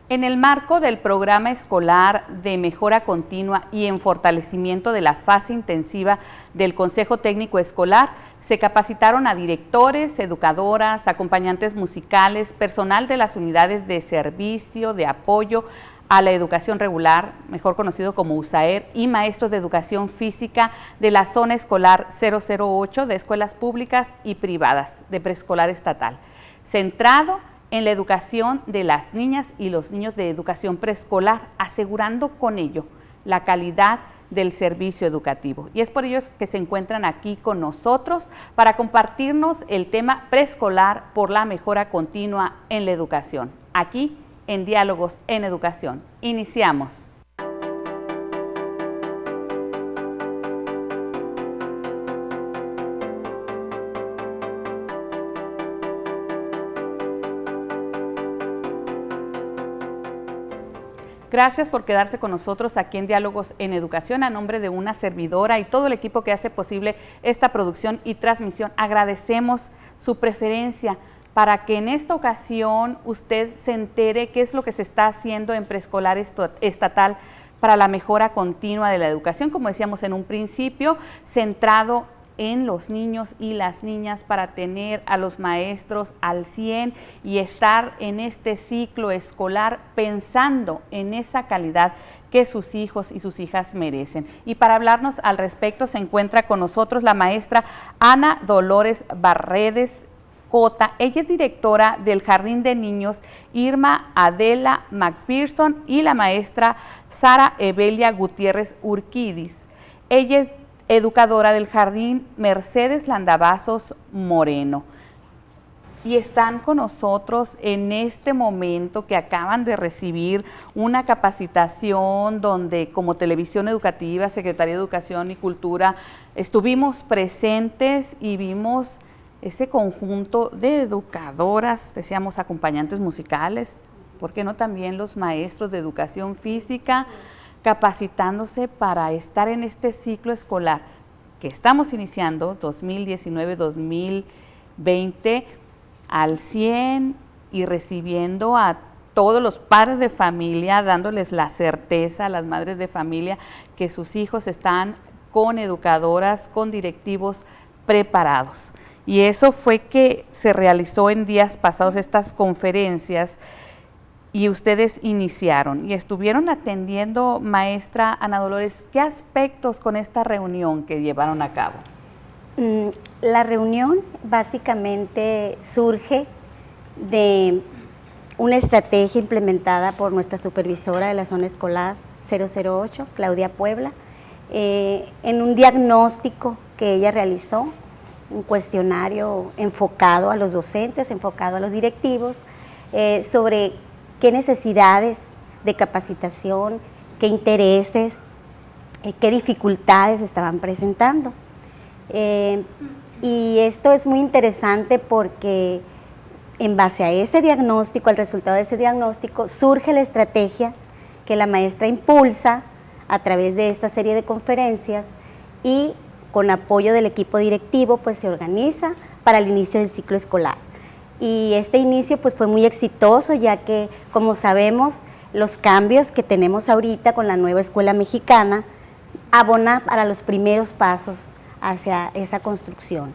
En el marco del programa escolar de mejora continua y en fortalecimiento de la fase intensiva del Consejo Técnico Escolar, se capacitaron a directores, educadoras, acompañantes musicales, personal de las unidades de servicio, de apoyo a la educación regular, mejor conocido como USAER, y maestros de educación física de la zona escolar 008 de escuelas públicas y privadas de preescolar estatal, centrado en la educación de las niñas y los niños de educación preescolar, asegurando con ello la calidad del servicio educativo. Y es por ello que se encuentran aquí con nosotros para compartirnos el tema preescolar por la mejora continua en la educación. Aquí en Diálogos en Educación. Iniciamos. Gracias por quedarse con nosotros aquí en Diálogos en Educación. A nombre de una servidora y todo el equipo que hace posible esta producción y transmisión, agradecemos su preferencia para que en esta ocasión usted se entere qué es lo que se está haciendo en preescolar estatal para la mejora continua de la educación, como decíamos en un principio, centrado en los niños y las niñas para tener a los maestros al 100 y estar en este ciclo escolar pensando en esa calidad que sus hijos y sus hijas merecen. Y para hablarnos al respecto se encuentra con nosotros la maestra Ana Dolores Barredes Cota. Ella es directora del Jardín de Niños Irma Adela McPherson y la maestra Sara Evelia Gutiérrez Urquidis. Ella es educadora del Jardín Mercedes Landavazos Moreno. Y están con nosotros en este momento que acaban de recibir una capacitación donde como Televisión Educativa, Secretaría de Educación y Cultura, estuvimos presentes y vimos ese conjunto de educadoras, decíamos acompañantes musicales, ¿por qué no también los maestros de educación física, capacitándose para estar en este ciclo escolar que estamos iniciando, 2019-2020, al 100 y recibiendo a todos los padres de familia, dándoles la certeza a las madres de familia que sus hijos están con educadoras, con directivos preparados. Y eso fue que se realizó en días pasados estas conferencias y ustedes iniciaron y estuvieron atendiendo, maestra Ana Dolores, ¿qué aspectos con esta reunión que llevaron a cabo? La reunión básicamente surge de una estrategia implementada por nuestra supervisora de la zona escolar 008, Claudia Puebla, en un diagnóstico que ella realizó, un cuestionario enfocado a los docentes, enfocado a los directivos, sobre qué necesidades de capacitación, qué intereses, qué dificultades estaban presentando. Y esto es muy interesante porque en base a ese diagnóstico, al resultado de ese diagnóstico, surge la estrategia que la maestra impulsa a través de esta serie de conferencias y con apoyo del equipo directivo, pues se organiza para el inicio del ciclo escolar. Y este inicio pues fue muy exitoso, ya que, como sabemos, los cambios que tenemos ahorita con la nueva escuela mexicana abona para los primeros pasos hacia esa construcción.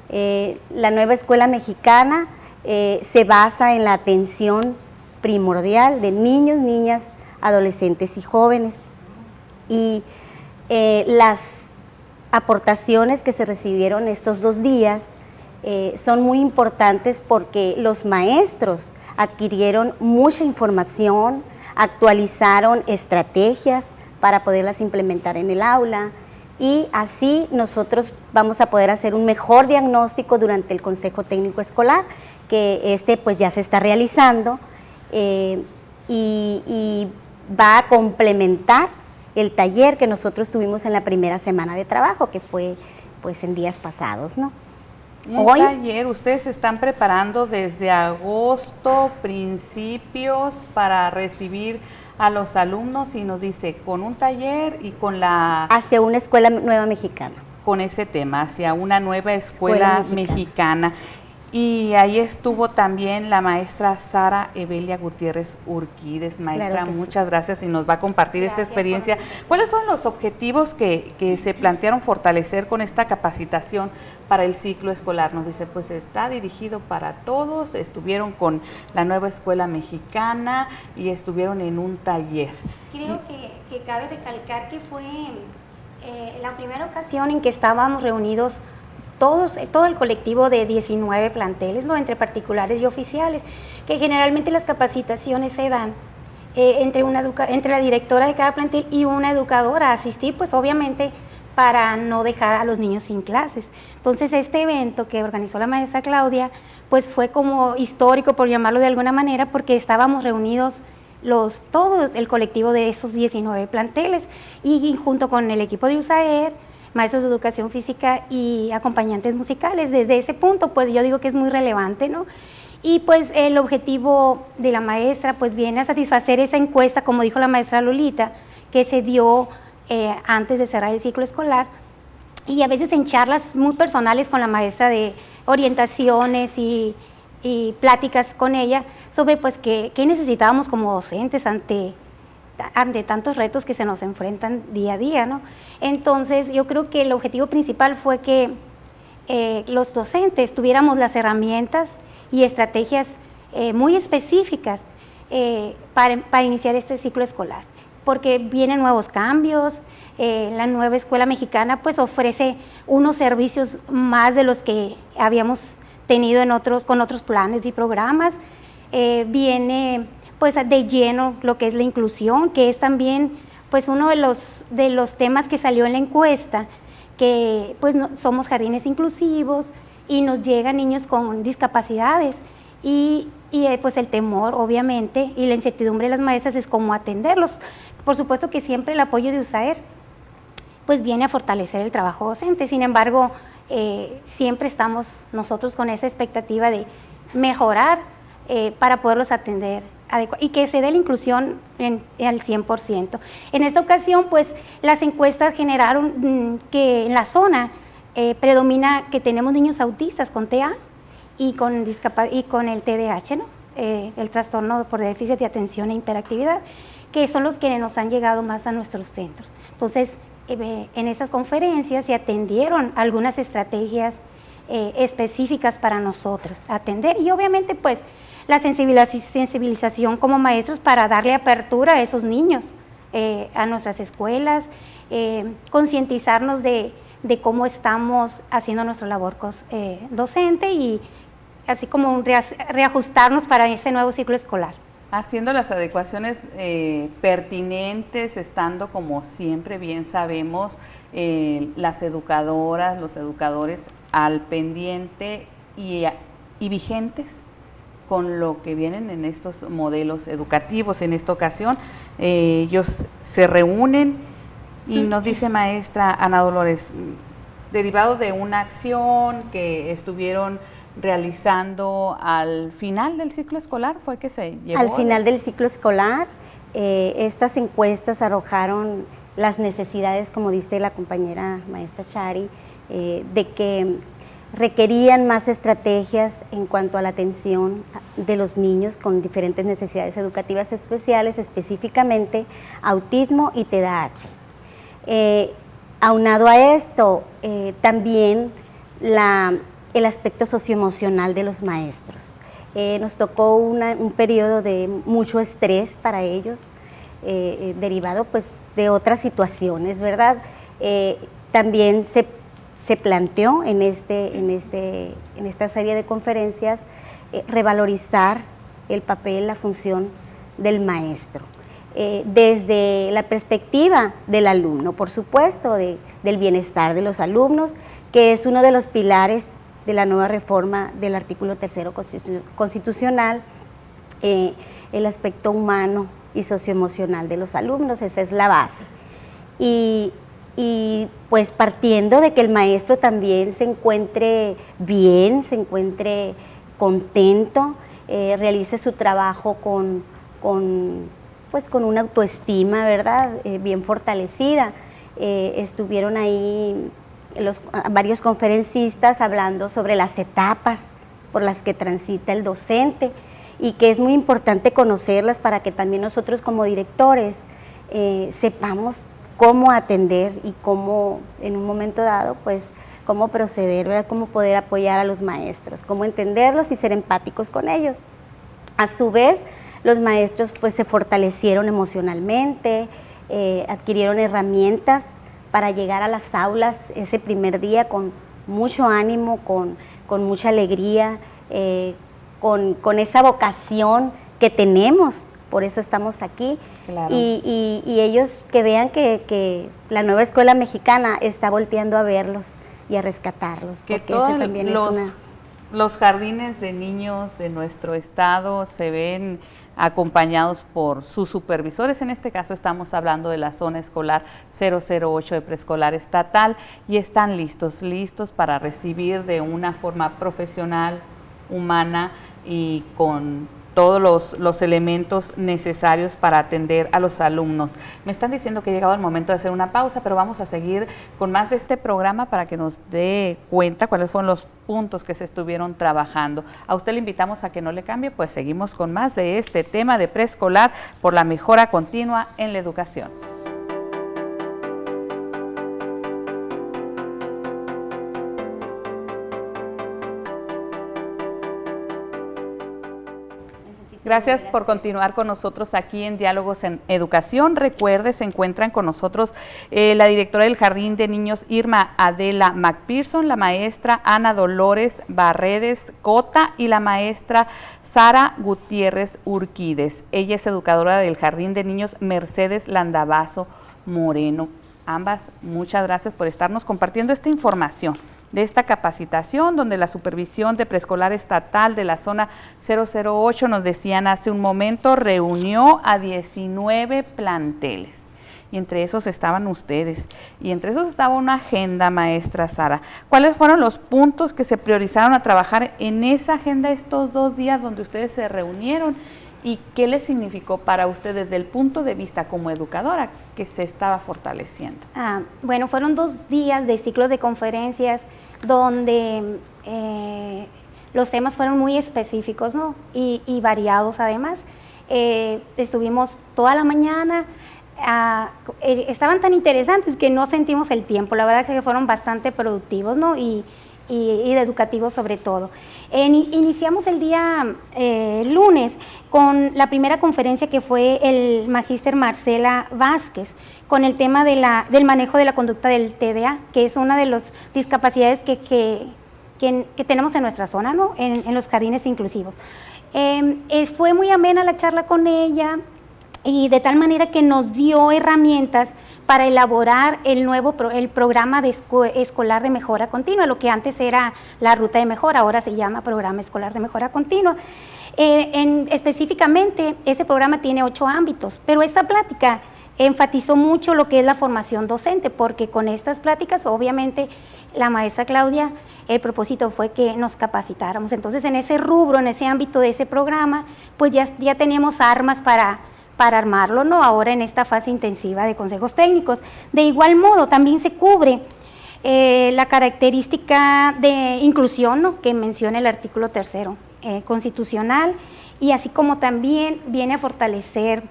La nueva escuela mexicana se basa en la atención primordial de niños, niñas, adolescentes y jóvenes. Y las aportaciones que se recibieron estos 2 días son muy importantes porque los maestros adquirieron mucha información, actualizaron estrategias para poderlas implementar en el aula y así nosotros vamos a poder hacer un mejor diagnóstico durante el Consejo Técnico Escolar, que pues ya se está realizando y va a complementar el taller que nosotros tuvimos en la primera semana de trabajo, que fue pues en días pasados, ¿no? Un taller, ustedes se están preparando desde agosto, principios, para recibir a los alumnos y nos dice, con un taller y con la... Hacia una escuela nueva mexicana. Con ese tema, hacia una nueva escuela mexicana. Y ahí estuvo también la maestra Sara Evelia Gutiérrez Urquídez. Maestra, Claro que muchas gracias y nos va a compartir esta Gracias experiencia. ¿Cuáles fueron los objetivos que se plantearon fortalecer con esta capacitación para el ciclo escolar? Nos dice, pues está dirigido para todos, estuvieron con la nueva escuela mexicana y estuvieron en un taller. Creo que cabe recalcar que fue la primera ocasión en que estábamos reunidos todo el colectivo de 19 planteles, ¿no? Entre particulares y oficiales, que generalmente las capacitaciones se dan entre la directora de cada plantel y una educadora a asistir, pues obviamente para no dejar a los niños sin clases. Entonces este evento que organizó la maestra Claudia, pues fue como histórico, por llamarlo de alguna manera, porque estábamos reunidos todos el colectivo de esos 19 planteles y junto con el equipo de USAER, maestros de educación física y acompañantes musicales. Desde ese punto, pues yo digo que es muy relevante, ¿no? Y pues el objetivo de la maestra, pues viene a satisfacer esa encuesta, como dijo la maestra Lolita, que se dio antes de cerrar el ciclo escolar, y a veces en charlas muy personales con la maestra de orientaciones y pláticas con ella sobre pues qué necesitábamos como docentes ante tantos retos que se nos enfrentan día a día, ¿no? Entonces yo creo que el objetivo principal fue que los docentes tuviéramos las herramientas y estrategias muy específicas para iniciar este ciclo escolar, porque vienen nuevos cambios. La nueva escuela mexicana pues ofrece unos servicios más de los que habíamos tenido con otros planes y programas. Viene pues de lleno lo que es la inclusión, que es también pues uno de los temas que salió en la encuesta, que pues somos jardines inclusivos y nos llegan niños con discapacidades y pues el temor obviamente y la incertidumbre de las maestras es cómo atenderlos. Por supuesto que siempre el apoyo de USAER pues viene a fortalecer el trabajo docente, sin embargo siempre estamos nosotros con esa expectativa de mejorar para poderlos atender y que se dé la inclusión al 100%. En esta ocasión, pues, las encuestas generaron que en la zona predomina que tenemos niños autistas con TEA y con el TDAH, ¿no? El trastorno por déficit de atención e hiperactividad, que son los que nos han llegado más a nuestros centros. Entonces, en esas conferencias se atendieron algunas estrategias específicas para nosotros atender y obviamente, pues, la sensibilización como maestros para darle apertura a esos niños, a nuestras escuelas, concientizarnos de cómo estamos haciendo nuestra labor docente y así como reajustarnos para este nuevo ciclo escolar. Haciendo las adecuaciones pertinentes, estando como siempre bien sabemos, las educadoras, los educadores al pendiente y vigentes con lo que vienen en estos modelos educativos. En esta ocasión ellos se reúnen y nos dice maestra Ana Dolores, derivado de una acción que estuvieron realizando al final del ciclo escolar, ¿fue que se llevó? Al final del ciclo escolar, estas encuestas arrojaron las necesidades, como dice la compañera maestra Chari, de que requerían más estrategias en cuanto a la atención de los niños con diferentes necesidades educativas especiales, específicamente autismo y TDAH. Aunado a esto, también el aspecto socioemocional de los maestros. Nos tocó un periodo de mucho estrés para ellos, derivado pues de otras situaciones, ¿verdad? También se planteó en esta serie de conferencias revalorizar el papel, la función del maestro, desde la perspectiva del alumno, por supuesto, del bienestar de los alumnos, que es uno de los pilares de la nueva reforma del artículo 3º constitucional, el aspecto humano y socioemocional de los alumnos, esa es la base. Y pues partiendo de que el maestro también se encuentre bien, se encuentre contento, realice su trabajo con una autoestima, ¿verdad?, bien fortalecida. Estuvieron ahí varios conferencistas hablando sobre las etapas por las que transita el docente y que es muy importante conocerlas para que también nosotros como directores sepamos cómo atender y cómo en un momento dado pues cómo proceder, ¿verdad? Cómo poder apoyar a los maestros, cómo entenderlos y ser empáticos con ellos. A su vez, los maestros pues se fortalecieron emocionalmente, adquirieron herramientas para llegar a las aulas ese primer día con mucho ánimo, con mucha alegría, con esa vocación que tenemos, por eso estamos aquí. Claro. Y ellos que vean que la nueva escuela mexicana está volteando a verlos y a rescatarlos. Que todos los jardines de niños de nuestro estado se ven acompañados por sus supervisores. En este caso estamos hablando de la zona escolar 008 de preescolar estatal y están listos para recibir de una forma profesional, humana y con todos los elementos necesarios para atender a los alumnos. Me están diciendo que ha llegado el momento de hacer una pausa, pero vamos a seguir con más de este programa para que nos dé cuenta cuáles fueron los puntos que se estuvieron trabajando. A usted le invitamos a que no le cambie, pues seguimos con más de este tema de preescolar por la mejora continua en la educación. Gracias por continuar con nosotros aquí en Diálogos en Educación. Recuerde, se encuentran con nosotros la directora del Jardín de Niños Irma Adela McPherson, la maestra Ana Dolores Barredes Cota y la maestra Sara Gutiérrez Urquides. Ella es educadora del Jardín de Niños Mercedes Landavazo Moreno. Ambas, muchas gracias por estarnos compartiendo esta información de esta capacitación, donde la supervisión de preescolar estatal de la zona 008, nos decían hace un momento, reunió a 19 planteles. Y entre esos estaban ustedes. Y entre esos estaba una agenda, maestra Sara. ¿Cuáles fueron los puntos que se priorizaron a trabajar en esa agenda estos 2 días donde ustedes se reunieron? ¿Y qué les significó para ustedes desde el punto de vista como educadora que se estaba fortaleciendo? Bueno, fueron 2 días de ciclos de conferencias donde los temas fueron muy específicos, ¿no? y variados además. Estuvimos toda la mañana, estaban tan interesantes que no sentimos el tiempo, la verdad que fueron bastante productivos, ¿no? y educativos sobre todo. Iniciamos el día lunes con la primera conferencia que fue el magíster Marcela Vázquez, con el tema del manejo de la conducta del TDA, que es una de las discapacidades que tenemos en nuestra zona, ¿no? en los jardines inclusivos. Fue muy amena la charla con ella, y de tal manera que nos dio herramientas para elaborar el programa escolar de mejora continua, lo que antes era la ruta de mejora, ahora se llama programa escolar de mejora continua. Específicamente, ese programa tiene 8 ámbitos, pero esta plática enfatizó mucho lo que es la formación docente, porque con estas pláticas, obviamente, la maestra Claudia, el propósito fue que nos capacitáramos. Entonces, en ese rubro, en ese ámbito de ese programa, pues ya teníamos armas para armarlo, ¿no? Ahora en esta fase intensiva de consejos técnicos. De igual modo, también se cubre la característica de inclusión, ¿no? Que menciona el artículo 3º constitucional, y así como también viene a fortalecer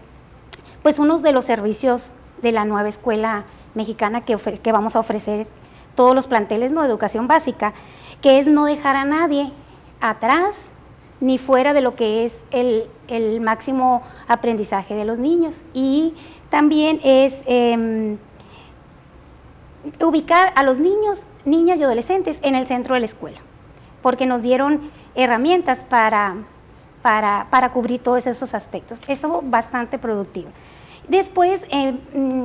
pues unos de los servicios de la nueva escuela mexicana que vamos a ofrecer todos los planteles, ¿no? de educación básica, que es no dejar a nadie atrás ni fuera de lo que es el máximo aprendizaje de los niños, y también es ubicar a los niños, niñas y adolescentes en el centro de la escuela, porque nos dieron herramientas para cubrir todos esos aspectos. Estuvo bastante productivo. Después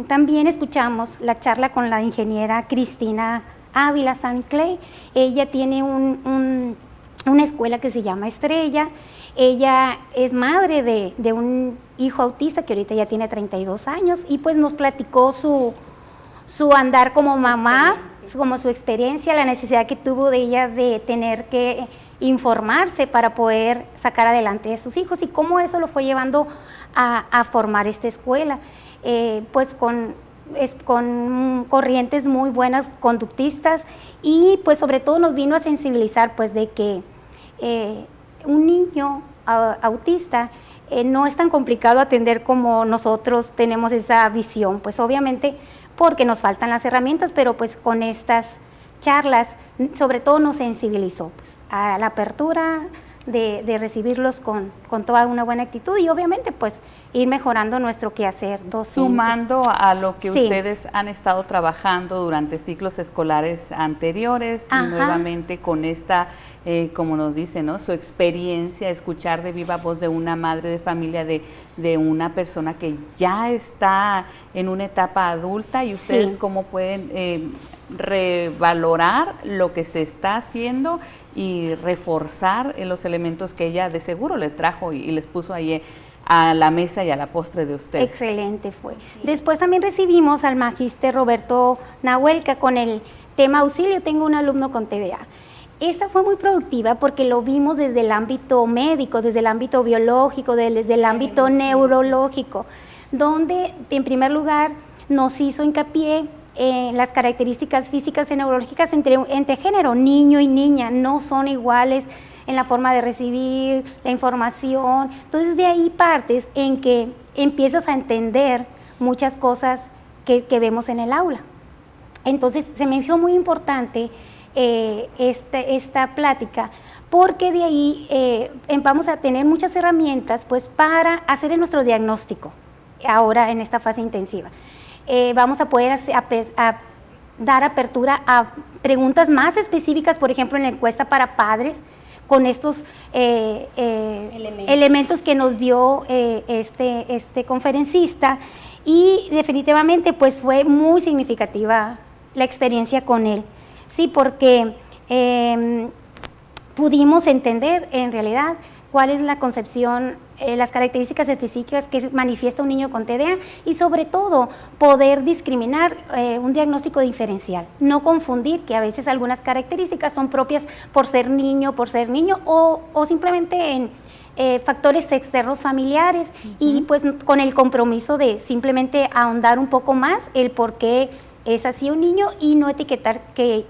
también escuchamos la charla con la ingeniera Cristina Ávila Sanclay. Ella tiene una escuela que se llama Estrella. Ella es madre de un hijo autista que ahorita ya tiene 32 años, y pues nos platicó su andar como mamá, como su experiencia, la necesidad que tuvo de ella de tener que informarse para poder sacar adelante a sus hijos, y cómo eso lo fue llevando a formar esta escuela, pues con corrientes muy buenas conductistas, y pues sobre todo nos vino a sensibilizar pues de que un niño autista no es tan complicado atender como nosotros tenemos esa visión, pues obviamente porque nos faltan las herramientas, pero pues con estas charlas sobre todo nos sensibilizó pues, a la apertura de recibirlos con toda una buena actitud y obviamente pues ir mejorando nuestro quehacer docente. Sumando a lo que Sí. ustedes han estado trabajando durante ciclos escolares anteriores, y Ajá. nuevamente con esta, como nos dice, ¿no? Su experiencia, escuchar de viva voz de una madre de familia, de una persona que ya está en una etapa adulta, y ustedes Sí. cómo pueden revalorar lo que se está haciendo y reforzar los elementos que ella de seguro le trajo y les puso ahí a la mesa y a la postre de ustedes. Excelente fue. Después también recibimos al magíster Roberto Nahuelca con el tema auxilio, tengo un alumno con TDA. Esta fue muy productiva porque lo vimos desde el ámbito médico, desde el ámbito biológico, desde el ámbito neurológico, donde en primer lugar nos hizo hincapié en las características físicas y neurológicas entre género, niño y niña, no son iguales en la forma de recibir la información. Entonces de ahí partes en que empiezas a entender muchas cosas que vemos en el aula. Entonces se me hizo muy importante esta plática, porque de ahí vamos a tener muchas herramientas pues, para hacer nuestro diagnóstico ahora en esta fase intensiva. Vamos a poder dar apertura a preguntas más específicas, por ejemplo, en la encuesta para padres, con estos elementos que nos dio este conferencista, y definitivamente pues fue muy significativa la experiencia con él, sí, porque pudimos entender en realidad cuál es la concepción, las características específicas que manifiesta un niño con TDA y sobre todo poder discriminar un diagnóstico diferencial, no confundir que a veces algunas características son propias por ser niño o simplemente en factores externos familiares y pues con el compromiso de simplemente ahondar un poco más el por qué es así un niño y no etiquetar que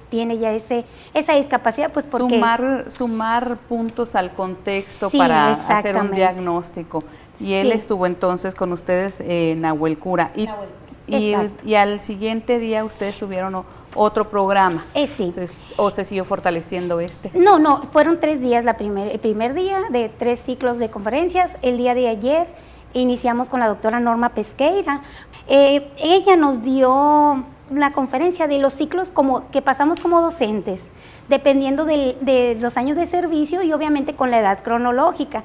tiene ya esa discapacidad, pues porque... Sumar puntos al contexto Sí, para hacer un exactamente. diagnóstico. Y él Sí. estuvo entonces con ustedes, Nahuel Cura. Exacto. Y al siguiente día ustedes tuvieron otro programa. Sí. Entonces, ¿o se siguió fortaleciendo este? No, fueron 3 días, el primer día de 3 ciclos de conferencias. El día de ayer iniciamos con la doctora Norma Pesqueira. Ella nos dio la conferencia de los ciclos que pasamos como docentes, dependiendo de los años de servicio y obviamente con la edad cronológica.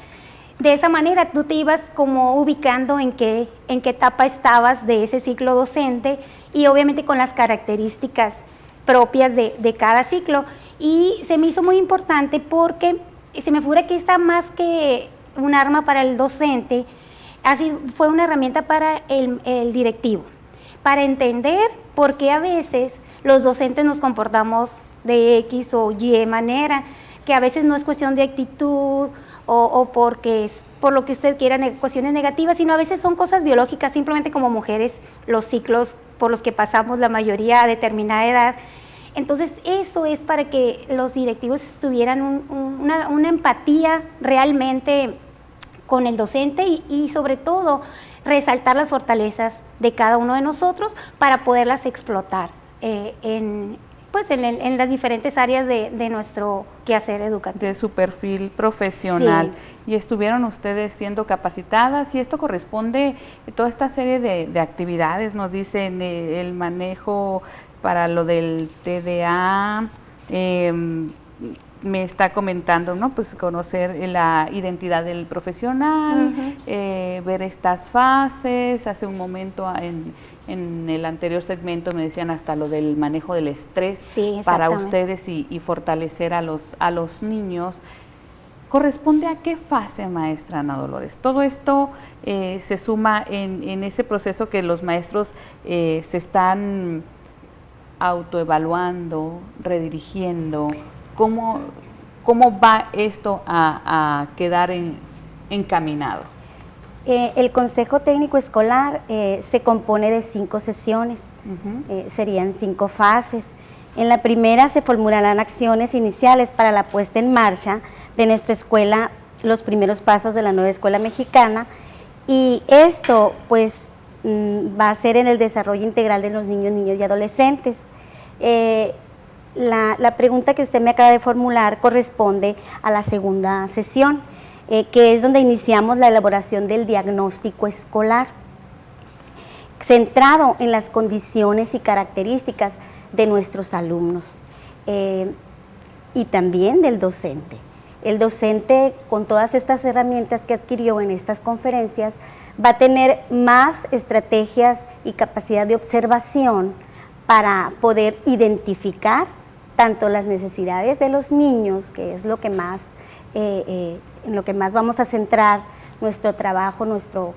De esa manera tú te ibas como ubicando en qué etapa estabas de ese ciclo docente y obviamente con las características propias de cada ciclo. Y se me hizo muy importante porque se me figura que esta más que un arma para el docente, así fue una herramienta para el directivo, para entender por qué a veces los docentes nos comportamos de X o Y manera, que a veces no es cuestión de actitud o porque es por lo que usted quiera, cuestiones negativas, sino a veces son cosas biológicas, simplemente como mujeres, los ciclos por los que pasamos la mayoría a determinada edad. Entonces eso es para que los directivos tuvieran una empatía realmente con el docente y sobre todo resaltar las fortalezas de cada uno de nosotros para poderlas explotar en las diferentes áreas de nuestro quehacer educativo. De su perfil profesional. Sí. Y estuvieron ustedes siendo capacitadas y esto corresponde a toda esta serie de actividades, nos dicen el manejo para lo del TDA, me está comentando, ¿no? Pues conocer la identidad del profesional, ver estas fases. Hace un momento en el anterior segmento me decían hasta lo del manejo del estrés para ustedes y fortalecer a los niños. ¿Corresponde a qué fase, maestra Ana Dolores? Todo esto se suma en ese proceso que los maestros se están autoevaluando, redirigiendo. ¿Cómo va esto a quedar encaminado? El Consejo Técnico Escolar se compone de 5 sesiones, serían 5 fases. En la primera se formularán acciones iniciales para la puesta en marcha de nuestra escuela, los primeros pasos de la nueva escuela mexicana, y esto pues va a ser en el desarrollo integral de los niños, niñas y adolescentes. La pregunta que usted me acaba de formular corresponde a la segunda sesión, que es donde iniciamos la elaboración del diagnóstico escolar, centrado en las condiciones y características de nuestros alumnos y también del docente. El docente, con todas estas herramientas que adquirió en estas conferencias, va a tener más estrategias y capacidad de observación para poder identificar tanto las necesidades de los niños, que es lo que más, en lo que más vamos a centrar nuestro trabajo, nuestro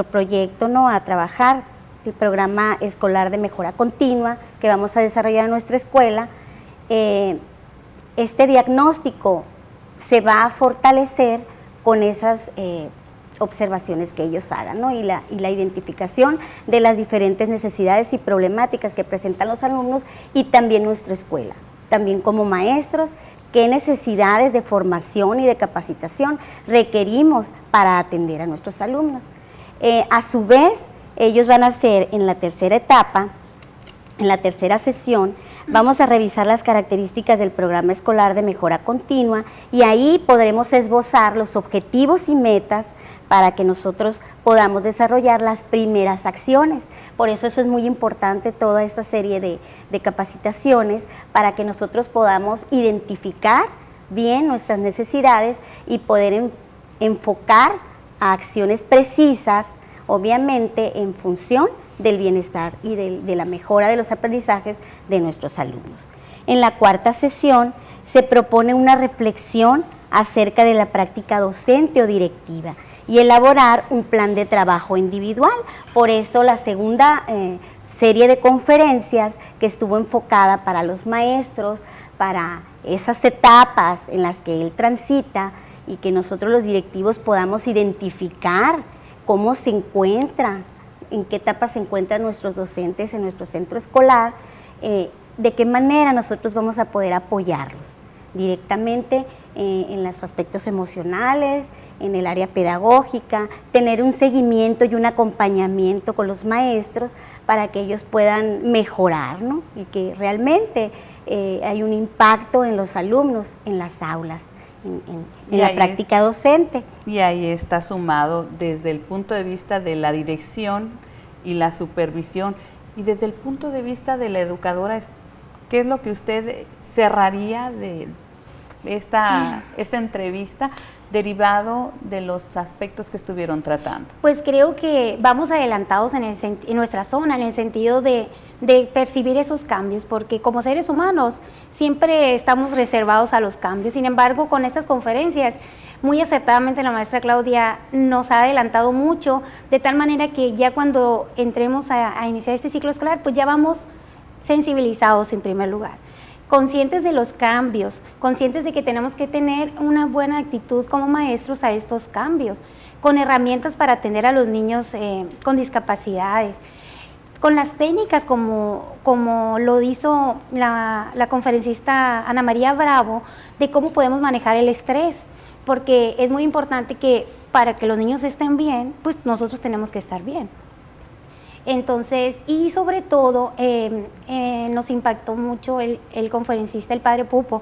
proyecto, ¿no?, a trabajar, el programa escolar de mejora continua que vamos a desarrollar en nuestra escuela. Este diagnóstico se va a fortalecer con esas observaciones que ellos hagan, ¿no?, y la identificación de las diferentes necesidades y problemáticas que presentan los alumnos y también nuestra escuela, también como maestros, qué necesidades de formación y de capacitación requerimos para atender a nuestros alumnos. A su vez, ellos van a hacer en la tercera etapa, en la tercera sesión, vamos a revisar las características del programa escolar de mejora continua y ahí podremos esbozar los objetivos y metas para que nosotros podamos desarrollar las primeras acciones. Por eso es muy importante toda esta serie de capacitaciones para que nosotros podamos identificar bien nuestras necesidades y poder enfocar a acciones precisas, obviamente en función del bienestar y de la mejora de los aprendizajes de nuestros alumnos. En la cuarta sesión se propone una reflexión acerca de la práctica docente o directiva y elaborar un plan de trabajo individual. Por eso la segunda serie de conferencias que estuvo enfocada para los maestros, para esas etapas en las que él transita y que nosotros los directivos podamos identificar cómo se encuentra, en qué etapa se encuentran nuestros docentes en nuestro centro escolar, de qué manera nosotros vamos a poder apoyarlos directamente en los aspectos emocionales, en el área pedagógica, tener un seguimiento y un acompañamiento con los maestros para que ellos puedan mejorar, ¿no?, y que realmente hay un impacto en los alumnos, en las aulas, en la práctica docente. Y ahí está sumado desde el punto de vista de la dirección y la supervisión, y desde el punto de vista de la educadora, ¿qué es lo que usted cerraría de esta entrevista derivado de los aspectos que estuvieron tratando? Pues creo que vamos adelantados en nuestra zona, en el sentido de percibir esos cambios, porque como seres humanos siempre estamos reservados a los cambios. Sin embargo, con estas conferencias, muy acertadamente la maestra Claudia nos ha adelantado mucho, de tal manera que ya cuando entremos a iniciar este ciclo escolar, pues ya vamos sensibilizados en primer lugar, conscientes de los cambios, conscientes de que tenemos que tener una buena actitud como maestros a estos cambios, con herramientas para atender a los niños con discapacidades, con las técnicas como lo hizo la conferencista Ana María Bravo, de cómo podemos manejar el estrés, porque es muy importante que para que los niños estén bien, pues nosotros tenemos que estar bien. Entonces, y sobre todo, nos impactó mucho el conferencista, el padre Pupo,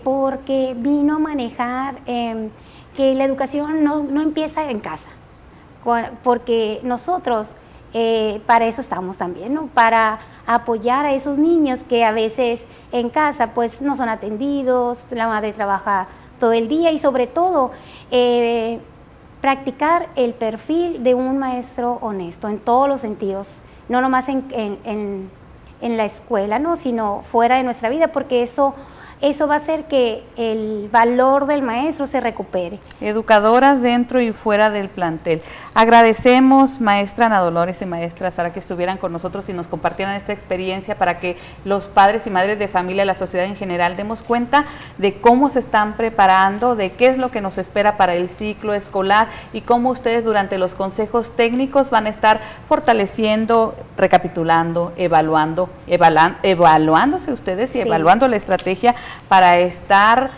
porque vino a manejar que la educación no empieza en casa, porque nosotros para eso estamos también, ¿no?, para apoyar a esos niños que a veces en casa pues no son atendidos, la madre trabaja todo el día y sobre todo practicar el perfil de un maestro honesto en todos los sentidos, no nomás en la escuela, ¿no?, sino fuera de nuestra vida, porque eso eso va a hacer que el valor del maestro se recupere. Educadoras dentro y fuera del plantel. Agradecemos, maestra Ana Dolores y maestra Sara, que estuvieran con nosotros y nos compartieran esta experiencia para que los padres y madres de familia, la sociedad en general, demos cuenta de cómo se están preparando, de qué es lo que nos espera para el ciclo escolar y cómo ustedes durante los consejos técnicos van a estar fortaleciendo, recapitulando, evaluándose ustedes y evaluando la estrategia para estar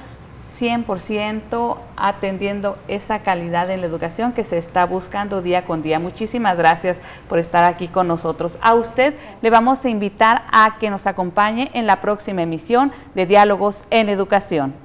100% atendiendo esa calidad en la educación que se está buscando día con día. Muchísimas gracias por estar aquí con nosotros. A usted le vamos a invitar a que nos acompañe en la próxima emisión de Diálogos en Educación.